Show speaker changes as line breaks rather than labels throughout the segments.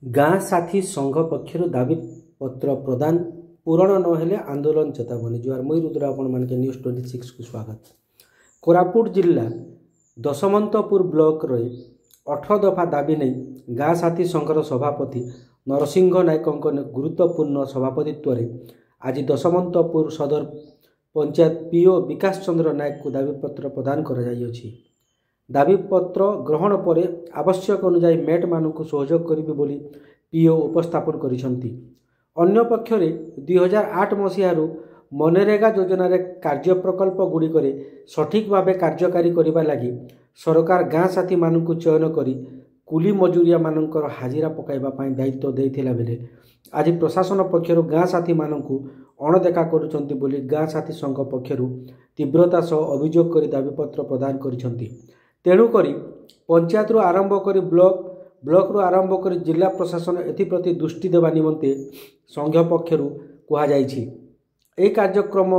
गाँ साथी संघ पक्षर दाबी पत्र प्रदान पूरण नहेले आंदोलन चेतावनी। जुआर मुई रुद्र आपण मानके न्यूज 26 को स्वागत। कोरापुट जिला दशमंतपुर ब्लॉक रे 18 दफा दाबी नहीं गाँ साथी संघर सभापति नरसिंह नायक गुरुत्वपूर्ण सभापतित्व आज दशमंतपुर सदर पंचायत पीओ विकास चंद्र नायक को दाबीपत्र प्रदान कर दाबीपत्र ग्रहण पर आवश्यक अनुजाई मेट मानक सहयोग करेंगे बोली पीओ उपस्थापन करिसेंती। अन्य पक्षरे 2008 मसीहारू मनरेगा योजना रे कार्य प्रकल्प गुड़िक सठिक भाव कार्यकारी करने लगी सरकार गाँ साथी मानक चयन करी कुली मजूरिया मानकर हाजिरा पकाइबा दायित्व देइथिला बेले आज प्रशासन पक्षर गाँ साथी मानक अणदेखा करुछंती बोली गाँ साथी संघ पक्षर तीव्रता सह अभियोग करी दाबीपत्र प्रदान करिसेंती। तेणुक पंचायत रु आरंभ कर ब्लॉक रु आरंभ कर जिला प्रशासन एप्रति दृष्टि देवा निमंते संघ पक्षर कहुई। यह कार्यक्रम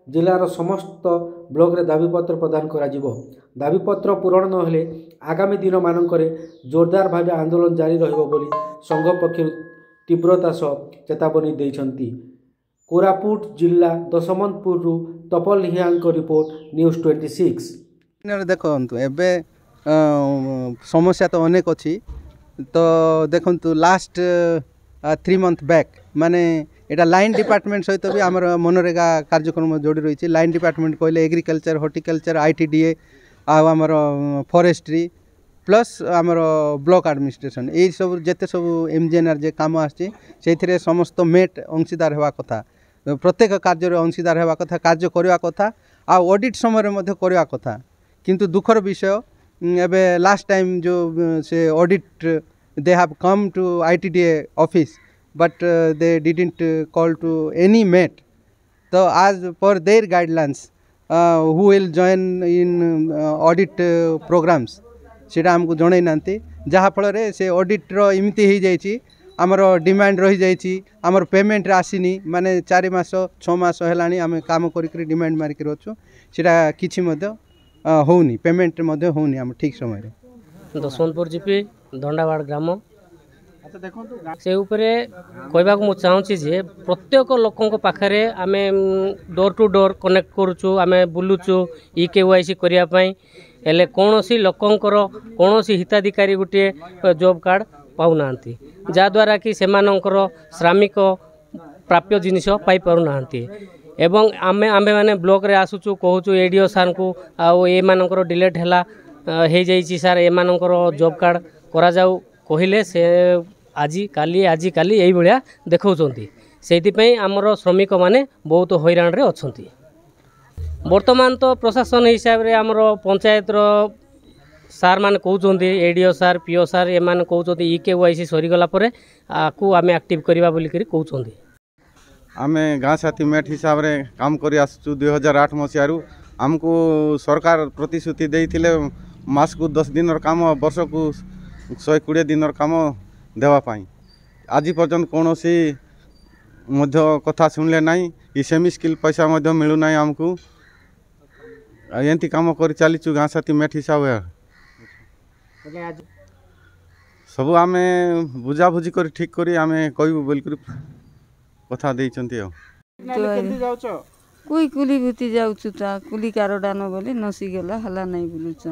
जिलार समस्त ब्लॉक रे दाबीपत्र प्रदान करा जिवो। दाबीपत्र पूरण नहेले आगामी दिन मानकर जोरदार भाव आंदोलन जारी रहिबो बोली संघ पक्षर तीव्रता सह चेतावनी देइछंती। कोरापुट जिला दशमंतपुर रु तपल हियांक रिपोर्ट न्यूज 26।
देखो एबे समस्या तो अनेक अच्छी तो देखु लास्ट 3 मंथ बैक माने एटा लाइन डिपार्टमेंट सहित भी आमर मनरेगा कार्यक्रम जोड़ी रही। लाइन डिपार्टमेंट कहले एग्रीकल्चर हॉर्टिकल्चर आईटीडीए आमर फॉरेस्ट्री प्लस आमर ब्लॉक एडमिनिस्ट्रेशन यही सब जेते सब एमजीएनआर जे काम आछि सेथिरे समस्त मेट अंशीदार हेबा कथा प्रत्येक कार्य अंशीदार हेबा कथा कार्य करवा कथा आ ऑडिट समय मध्ये करवा कथा। किंतु दुखर विषय एबे लास्ट टाइम जो से audit they have come to ITDA office but they didn't call to any mate. तो आज पर there guidelines who will join in audit programs सेटा हमको जणै नांती जहाँ फल रे से ऑडिट रो इमिति हो जाइछि आमर डिमांड रही जाइछि आमर पेमेंट रे आसीनी माने 4 मास 6 मास हेलानी आमे काम करी डिमांड मारिक रछु सेटा किछि मध्य होनी पेमेंट मध्य होनी आम ठीक समय रे।
दशमंतपुर जीपी दंडावाड़ ग्राम से उपरे कहबा को मु चाहूँगी जे प्रत्येक लोकों पाखरे आमे डोर टू डोर कनेक्ट करूचु आमे बुलुचु केवाईसी करिया पई एले कोनोसी लोकंकर कोनोसी हिताधिकारी गुटे जॉब कार्ड पाउ नांती जा द्वारा कि सेमानंकर श्रमिक प्राप्य जिनिस पाई पारु नांती एवं आमे आमे माने ब्लॉक रे आसुचु कहूचु एडीओ सार को आउ ए मानकर डिलेट हैला हे जाईची सार ए मानकर जॉब कार्ड करा जाऊ कहिले से आजी काली एई भलिया देखौचंती सेति पई हमर श्रमिक माने बहुत हैरान रे अछंती। वर्तमान तो प्रशासन हिसाब रे हमर पंचायत रो सार मान कहउचंती एडीओ सार पीओ सार ए मान कहउचंती केवाईसी सरी गला परे आकु आमे एक्टिव करबा बोली करी कहउचंती।
आमे गाँ साथी मेट हिसाब रे काम करी आसु 2008 मसीहारू आमको सरकार प्रतिश्रुति देइथिले मास को 10 दिन काम वर्ष को 120 दिन काम देवा पाई आज पर्यंत कौन सी मध्य कथा सुनले नहीं ई सेमी स्किल पैसा मध्य मिलू नहीं आमको एंती काम कर चलीचु गाँ साथी मेट हिसाब सब आमे बुझाबुझी कर ठीक करी आमे कहबू बोल कथा देइचंती हो।
कोई कुली बुती जाउछु ता कुली कारोडानो बोली नसी गेला हला नहीं बुलुछ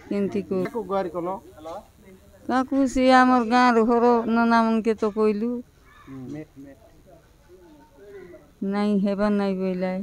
केंती को गारी कलो काकू से हमर गाँव घर नना मन के तो कोइलू नहीं हेबा नहीं बोलाई